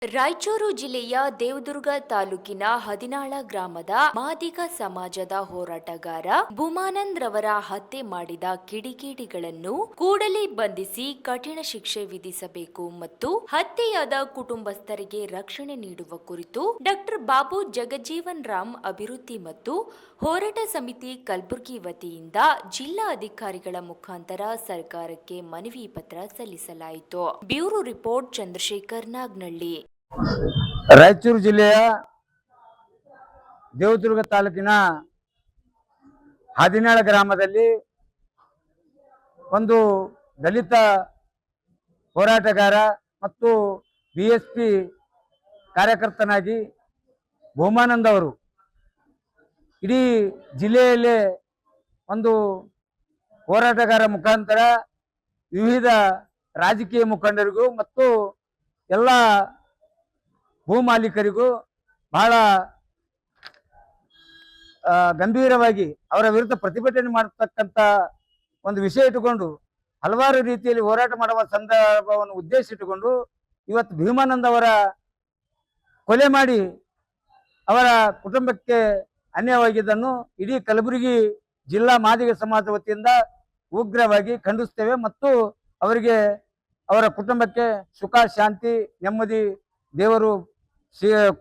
ರಾಯಚೂರು ಜಿಲ್ಲೆಯ ದೇವದುರ್ಗ ತಾಲೂಕಿನ ಹದಿನಾಳ ಗ್ರಾಮದ ಮಾದಿಗ ಸಮಾಜದ ಹೋರಾಟಗಾರ ಭೂಮಾನಂದ್ ರವರ ಹತ್ಯೆ ಮಾಡಿದ ಕಿಡಿಗೇಡಿಗಳನ್ನು ಕೂಡಲೇ ಬಂಧಿಸಿ ಕಠಿಣ ಶಿಕ್ಷೆ ವಿಧಿಸಬೇಕು ಮತ್ತು ಹತ್ಯೆಯಾದ ಕುಟುಂಬಸ್ಥರಿಗೆ ರಕ್ಷಣೆ ನೀಡುವ ಕುರಿತು ಡಾಕ್ಟರ್ ಬಾಬು ಜಗಜೀವನ್ ರಾಮ್ ಅಭಿವೃದ್ಧಿ ಮತ್ತು ಹೋರಾಟ ಸಮಿತಿ ಕಲಬುರಗಿ ವತಿಯಿಂದ ಜಿಲ್ಲಾ ಅಧಿಕಾರಿಗಳ ಮುಖಾಂತರ ಸರ್ಕಾರಕ್ಕೆ ಮನವಿ ಪತ್ರ ಸಲ್ಲಿಸಲಾಯಿತು. Bureau report Chandrashekhar Nagnalli. ರಾಯಚೂರು ಜಿಲ್ಲೆಯ ದೇವದುರ್ಗ ತಾಲೂಕಿನ ಹದಿನಾಳ ಗ್ರಾಮದಲ್ಲಿ ಒಂದು ದಲಿತ ಹೋರಾಟಗಾರ ಮತ್ತು ಬಿಎಸ್ಪಿ ಕಾರ್ಯಕರ್ತನಾಗಿ ಭೂಮಾನಂದ್ ಅವರು ಇಡೀ ಜಿಲ್ಲೆಯಲ್ಲೇ ಒಂದು ಹೋರಾಟಗಾರ ಮುಖಾಂತರ ವಿವಿಧ ರಾಜಕೀಯ ಮುಖಂಡರಿಗೂ ಮತ್ತು ಎಲ್ಲ ಭೂ ಮಾಲೀಕರಿಗೂ ಬಹಳ ಗಂಭೀರವಾಗಿ ಅವರ ವಿರುದ್ಧ ಪ್ರತಿಭಟನೆ ಮಾಡತಕ್ಕಂಥ ಒಂದು ವಿಷಯ ಇಟ್ಟುಕೊಂಡು ಹಲವಾರು ರೀತಿಯಲ್ಲಿ ಹೋರಾಟ ಮಾಡುವ ಸಂದರ್ಭವನ್ನು ಉದ್ದೇಶ ಇಟ್ಟುಕೊಂಡು ಇವತ್ತು ಭೀಮಾನಂದ್ ಅವರ ಕೊಲೆ ಮಾಡಿ ಅವರ ಕುಟುಂಬಕ್ಕೆ ಅನ್ಯಾಯವಾಗಿದ್ದನ್ನು ಇಡೀ ಕಲಬುರಗಿ ಜಿಲ್ಲಾ ಮಾದಿಗ ಸಮಾಜ ವತಿಯಿಂದ ಉಗ್ರವಾಗಿ ಖಂಡಿಸ್ತೇವೆ ಮತ್ತು ಅವರಿಗೆ ಅವರ ಕುಟುಂಬಕ್ಕೆ ಸುಖ ಶಾಂತಿ ನೆಮ್ಮದಿ ದೇವರು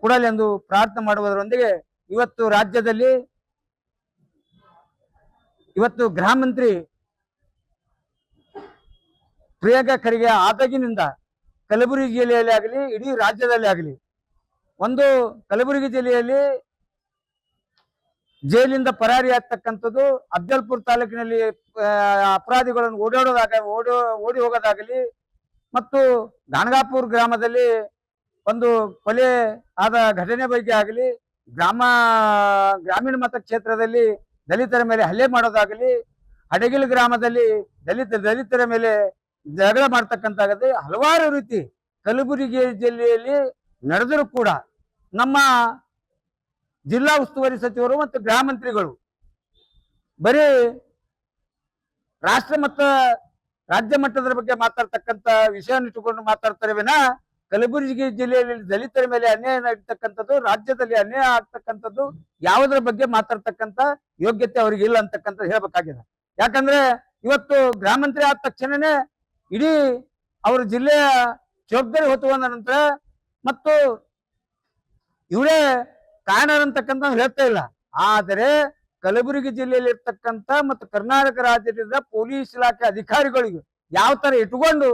ಕೊಡಲೆಂದು ಪ್ರಾರ್ಥನೆ ಮಾಡುವುದರೊಂದಿಗೆ ಇವತ್ತು ರಾಜ್ಯದಲ್ಲಿ ಗೃಹ ಮಂತ್ರಿ ಪ್ರಿಯಾಂಕಾ ಖರ್ಗೆ ಆದಾಗಿನಿಂದ ಕಲಬುರಗಿ ಜಿಲ್ಲೆಯಲ್ಲಿ ಆಗಲಿ ಇಡೀ ರಾಜ್ಯದಲ್ಲಿ ಆಗಲಿ ಒಂದು ಕಲಬುರಗಿ ಜಿಲ್ಲೆಯಲ್ಲಿ ಜೈಲಿಂದ ಪರಾರಿ ಆಗ್ತಕ್ಕಂಥದ್ದು, ಅಫ್ಜಲ್ಪುರ್ ತಾಲೂಕಿನಲ್ಲಿ ಅಪರಾಧಿಗಳನ್ನು ಓಡಿ ಹೋಗೋದಾಗಲಿ ಮತ್ತು ಗಾಣಗಾಪುರ ಗ್ರಾಮದಲ್ಲಿ ಒಂದು ಕೊಲೆ ಆದ ಘಟನೆ ಬಗ್ಗೆ ಆಗಲಿ, ಗ್ರಾಮೀಣ ಮತಕ್ಷೇತ್ರದಲ್ಲಿ ದಲಿತರ ಮೇಲೆ ಹಲ್ಲೆ ಮಾಡೋದಾಗಲಿ, ಹಡಗಿಲ್ ಗ್ರಾಮದಲ್ಲಿ ದಲಿತರ ಮೇಲೆ ಜಗಳ ಮಾಡ್ತಕ್ಕಂತಾಗದೆ ಹಲವಾರು ರೀತಿ ಕಲಬುರಗಿ ಜಿಲ್ಲೆಯಲ್ಲಿ ನಡೆದರೂ ಕೂಡ ನಮ್ಮ ಜಿಲ್ಲಾ ಉಸ್ತುವಾರಿ ಸಚಿವರು ಮತ್ತು ಗೃಹ ಮಂತ್ರಿಗಳು ಬರೀ ರಾಷ್ಟ್ರ ಮತ್ತು ರಾಜ್ಯ ಮಟ್ಟದ ಬಗ್ಗೆ ಮಾತಾಡ್ತಕ್ಕಂಥ ವಿಷಯವನ್ನು ಇಟ್ಟುಕೊಂಡು ಮಾತಾಡ್ತಾರೆ ವಿನ ಕಲಬುರಗಿ ಜಿಲ್ಲೆಯಲ್ಲಿ ದಲಿತರ ಮೇಲೆ ಅನ್ಯಾಯ ನಡೀತಕ್ಕಂಥದ್ದು, ರಾಜ್ಯದಲ್ಲಿ ಅನ್ಯಾಯ ಆಗ್ತಕ್ಕಂಥದ್ದು ಯಾವುದರ ಬಗ್ಗೆ ಮಾತಾಡ್ತಕ್ಕಂಥ ಯೋಗ್ಯತೆ ಅವ್ರಿಗೆ ಇಲ್ಲ ಅಂತಕ್ಕಂಥ ಹೇಳ್ಬೇಕಾಗಿದೆ. ಯಾಕಂದ್ರೆ ಇವತ್ತು ಗೃಹ ಮಂತ್ರಿ ಆದ ತಕ್ಷಣನೇ ಇಡೀ ಅವ್ರ ಜಿಲ್ಲೆಯ ಜವಾಬ್ದಾರಿ ಹೊತ್ತುಕೊಂಡ ನಂತರ ಮತ್ತು ಇವರೇ ಕಾರಣ ಅಂತಕ್ಕಂಥ ಹೇಳ್ತಾ ಇಲ್ಲ. ಆದರೆ ಕಲಬುರಗಿ ಜಿಲ್ಲೆಯಲ್ಲಿ ಇರ್ತಕ್ಕಂಥ ಮತ್ತು ಕರ್ನಾಟಕ ರಾಜ್ಯದ ಪೊಲೀಸ್ ಇಲಾಖೆ ಅಧಿಕಾರಿಗಳಿಗೆ ಯಾವ ತರ ಇಟ್ಕೊಂಡು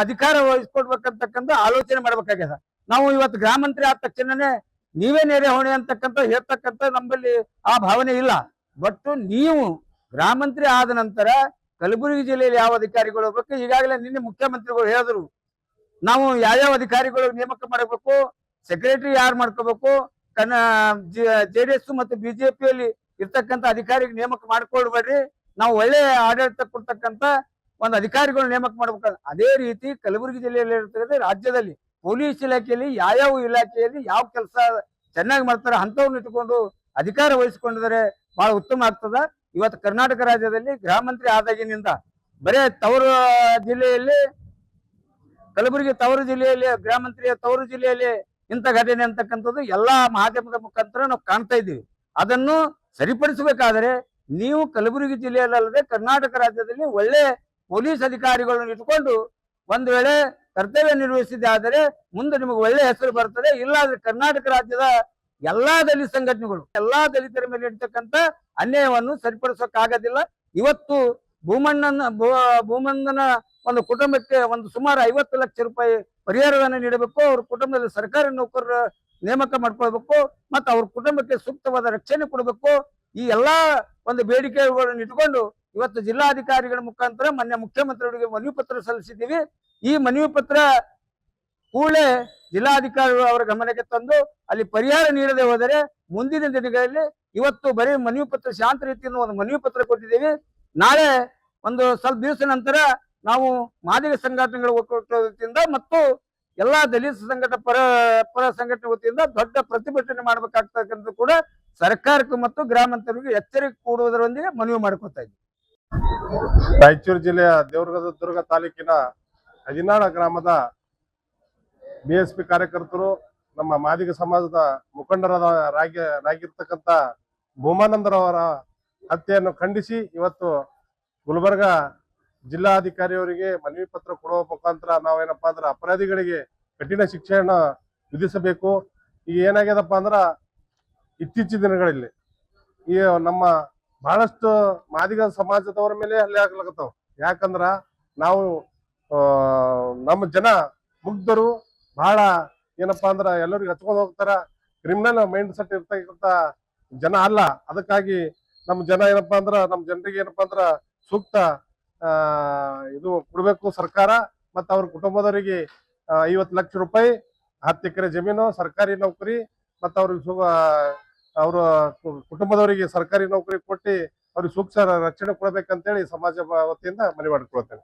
ಅಧಿಕಾರ ವಹಿಸ್ಕೊಡ್ಬೇಕಂತಕ್ಕಂಥ ಆಲೋಚನೆ ಮಾಡ್ಬೇಕಾಗ್ಯದ. ನಾವು ಇವತ್ತು ಗೃಹ ಮಂತ್ರಿ ಆದ ತಕ್ಷಣನೇ ನೀವೇ ನೆರೆ ಹೊಣೆ ಅಂತಕ್ಕಂಥ ಹೇಳ್ತಕ್ಕಂಥ ನಮ್ಮಲ್ಲಿ ಆ ಭಾವನೆ ಇಲ್ಲ. ಬಟ್ ನೀವು ಗೃಹ ಮಂತ್ರಿ ಆದ ನಂತರ ಕಲಬುರಗಿ ಜಿಲ್ಲೆಯಲ್ಲಿ ಯಾವ ಅಧಿಕಾರಿಗಳು ಹೋಗ್ಬೇಕು, ಈಗಾಗಲೇ ನಿನ್ನೆ ಮುಖ್ಯಮಂತ್ರಿಗಳು ಹೇಳಿದ್ರು ನಾವು ಯಾವ್ಯಾವ ಅಧಿಕಾರಿಗಳು ನೇಮಕ ಮಾಡಬೇಕು, ಸೆಕ್ರೆಟರಿ ಯಾರು ಮಾಡ್ಕೋಬೇಕು, ಜೆಡಿಎಸ್ ಮತ್ತು ಬಿಜೆಪಿಯಲ್ಲಿ ಇರ್ತಕ್ಕಂಥ ಅಧಿಕಾರಿಗೆ ನೇಮಕ ಮಾಡ್ಕೊಳ್ಬೇಡ್ರಿ, ನಾವು ಒಳ್ಳೆ ಆಡಳಿತ ಕೊಡ್ತಕ್ಕಂಥ ಒಂದು ಅಧಿಕಾರಿಗಳು ನೇಮಕ ಮಾಡ್ಬೇಕು. ಅದೇ ರೀತಿ ಕಲಬುರಗಿ ಜಿಲ್ಲೆಯಲ್ಲಿ ಇರ್ತಕ್ಕಂಥ ರಾಜ್ಯದಲ್ಲಿ ಪೊಲೀಸ್ ಇಲಾಖೆಯಲ್ಲಿ ಯಾವ ಇಲಾಖೆಯಲ್ಲಿ ಯಾವ ಕೆಲಸ ಚೆನ್ನಾಗಿ ಮಾಡ್ತಾರೆ ಅಂತವ್ರನ್ನ ಇಟ್ಕೊಂಡು ಅಧಿಕಾರ ವಹಿಸಿಕೊಂಡಿದ್ರೆ ಬಹಳ ಉತ್ತಮ ಆಗ್ತದ. ಇವತ್ತು ಕರ್ನಾಟಕ ರಾಜ್ಯದಲ್ಲಿ ಗೃಹ ಮಂತ್ರಿ ಆದಾಗಿನಿಂದ ಬರೇ ತವರು ಜಿಲ್ಲೆಯಲ್ಲಿ ಕಲಬುರಗಿ ತವರು ಜಿಲ್ಲೆಯಲ್ಲಿ ಗೃಹ ಮಂತ್ರಿಯ ತವರು ಜಿಲ್ಲೆಯಲ್ಲಿ ಇಂಥ ಘಟನೆ ಅಂತಕ್ಕಂಥದ್ದು ಎಲ್ಲಾ ಮಾಧ್ಯಮದ ಮುಖಾಂತರ ನಾವು ಕಾಣ್ತಾ ಇದ್ದೀವಿ. ಅದನ್ನು ಸರಿಪಡಿಸಬೇಕಾದರೆ ನೀವು ಕಲಬುರಗಿ ಜಿಲ್ಲೆಯಲ್ಲದೆ ಕರ್ನಾಟಕ ರಾಜ್ಯದಲ್ಲಿ ಒಳ್ಳೆ ಪೊಲೀಸ್ ಅಧಿಕಾರಿಗಳನ್ನು ಇಟ್ಕೊಂಡು ಒಂದು ವೇಳೆ ಕರ್ತವ್ಯ ನಿರ್ವಹಿಸಿದೆ ಆದರೆ ಮುಂದೆ ನಿಮಗೆ ಒಳ್ಳೆ ಹೆಸರು ಬರ್ತದೆ. ಇಲ್ಲಾಂದ್ರೆ ಕರ್ನಾಟಕ ರಾಜ್ಯದ ಎಲ್ಲಾ ದಲಿತ ಸಂಘಟನೆಗಳು ಎಲ್ಲಾ ದಲಿತರ ಮೇಲೆ ಇರ್ತಕ್ಕಂಥ ಅನ್ಯಾಯವನ್ನು ಸರಿಪಡಿಸೋಕ್ಕಾಗೋದಿಲ್ಲ. ಇವತ್ತು ಭೂಮಂದನ ಒಂದು ಕುಟುಂಬಕ್ಕೆ ಒಂದು ಸುಮಾರು 50 ಲಕ್ಷ ರೂಪಾಯಿ ಪರಿಹಾರವನ್ನು ನೀಡಬೇಕು. ಅವ್ರ ಕುಟುಂಬದಲ್ಲಿ ಸರ್ಕಾರಿ ನೌಕರರ ನೇಮಕ ಮಾಡ್ಕೊಳ್ಬೇಕು ಮತ್ತು ಅವ್ರ ಕುಟುಂಬಕ್ಕೆ ಸೂಕ್ತವಾದ ರಕ್ಷಣೆ ಕೊಡಬೇಕು. ಈ ಎಲ್ಲಾ ಒಂದು ಬೇಡಿಕೆಗಳನ್ನು ಇಟ್ಕೊಂಡು ಇವತ್ತು ಜಿಲ್ಲಾಧಿಕಾರಿಗಳ ಮುಖಾಂತರ ಮಾನ್ಯ ಮುಖ್ಯಮಂತ್ರಿಯವರಿಗೆ ಮನವಿ ಪತ್ರ ಸಲ್ಲಿಸಿದ್ದೀವಿ. ಈ ಮನವಿ ಪತ್ರ ಕೂಡಲೇ ಜಿಲ್ಲಾಧಿಕಾರಿಗಳು ಅವರ ಗಮನಕ್ಕೆ ತಂದು ಅಲ್ಲಿ ಪರಿಹಾರ ನೀಡದೆ ಹೋದರೆ ಮುಂದಿನ ದಿನಗಳಲ್ಲಿ ಇವತ್ತು ಬರೀ ಮನವಿ ಪತ್ರ ಶಾಂತ ರೀತಿಯಿಂದ ಒಂದು ಮನವಿ ಪತ್ರ ಕೊಟ್ಟಿದ್ದೀವಿ. ನಾಳೆ ಒಂದು ಸ್ವಲ್ಪ ದಿವಸ ನಂತರ ನಾವು ಮಾದಿಗ ಸಂಘಟನೆಗಳ ಒಕ್ಕೂಟದಿಂದ ಮತ್ತು ಎಲ್ಲಾ ದಲಿತ ಪರ ಸಂಘಟನೆ ವತಿಯಿಂದ ದೊಡ್ಡ ಪ್ರತಿಭಟನೆ ಮಾಡಬೇಕಾಗ್ತಕ್ಕಂಥ ಕೂಡ ಸರ್ಕಾರಕ್ಕೆ ಮತ್ತು ಗೃಹ ಮಂತ್ರಿಗೆ ಎಚ್ಚರಿಕೆ ಕೊಡುವುದರೊಂದಿಗೆ ಮನವಿ ಮಾಡ್ಕೊತಾ ಇದ್ದೀವಿ. ರಾಯಚೂರು ಜಿಲ್ಲೆಯ ದೇವದುರ್ಗ ತಾಲೂಕಿನ ಹದಿನಾಳ ಗ್ರಾಮದ BSP ಕಾರ್ಯಕರ್ತರು ನಮ್ಮ ಮಾದಿಗ ಸಮಾಜದ ಮುಖಂಡರಾಗಿರ್ತಕ್ಕಂಥ ಭೂಮಾನಂದರವರ ಹತ್ಯೆಯನ್ನು ಖಂಡಿಸಿ ಇವತ್ತು ಗುಲ್ಬರ್ಗ ಜಿಲ್ಲಾಧಿಕಾರಿಯವರಿಗೆ ಮನವಿ ಪತ್ರ ಕೊಡುವ ಮುಖಾಂತರ ನಾವೇನಪ್ಪಾ ಅಂದ್ರೆ ಅಪರಾಧಿಗಳಿಗೆ ಕಠಿಣ ಶಿಕ್ಷೆಯನ್ನ ವಿಧಿಸಬೇಕು. ಈಗ ಏನಾಗ್ಯದಪ್ಪ ಅಂದ್ರ ಇತ್ತೀಚಿನ ದಿನಗಳಲ್ಲಿ ಈ ನಮ್ಮ ಬಹಳಷ್ಟು ಮಾದಿಗ ಸಮಾಜದವರ ಮೇಲೆ ಹಲ್ಲೆ ಆಗ್ಲಕತ್ತಾವ. ಯಾಕಂದ್ರ ನಾವು ನಮ್ಮ ಜನ ಮುಗ್ಧರು ಬಹಳ ಏನಪ್ಪಾ ಅಂದ್ರ ಎಲ್ಲರಿಗೂ ಹಚ್ಕೊಂಡು ಹೋಗ್ತಾರ. ಕ್ರಿಮಿನಲ್ ಮೈಂಡ್ ಸೆಟ್ ಇರ್ತಕ್ಕಂಥ ಜನ ಅಲ್ಲ. ಅದಕ್ಕಾಗಿ ನಮ್ಮ ಜನ ಏನಪ್ಪಾ ಅಂದ್ರ ನಮ್ಮ ಜನರಿಗೆ ಏನಪ್ಪಾ ಅಂದ್ರ ಸೂಕ್ತ ಇದು ಕೊಡ್ಬೇಕು ಸರ್ಕಾರ. ಮತ್ತ ಅವ್ರ ಕುಟುಂಬದವರಿಗೆ 50 ಲಕ್ಷ ರೂಪಾಯಿ, 10 ಎಕರೆ ಜಮೀನು, ಸರ್ಕಾರಿ ನೌಕರಿ, ಮತ್ತ ಅವ್ರಿಗೆ ಅವ್ರ ಕುಟುಂಬದವರಿಗೆ ಸರ್ಕಾರಿ ನೌಕರಿ ಕೊಟ್ಟು ಅವ್ರಿಗೆ ಸೂಕ್ತ ರಕ್ಷಣೆ ಕೊಡ್ಬೇಕಂತೇಳಿ ಸಮಾಜ ವತಿಯಿಂದ ಮನವಿ ಮಾಡಿಕೊಳ್ತೇನೆ.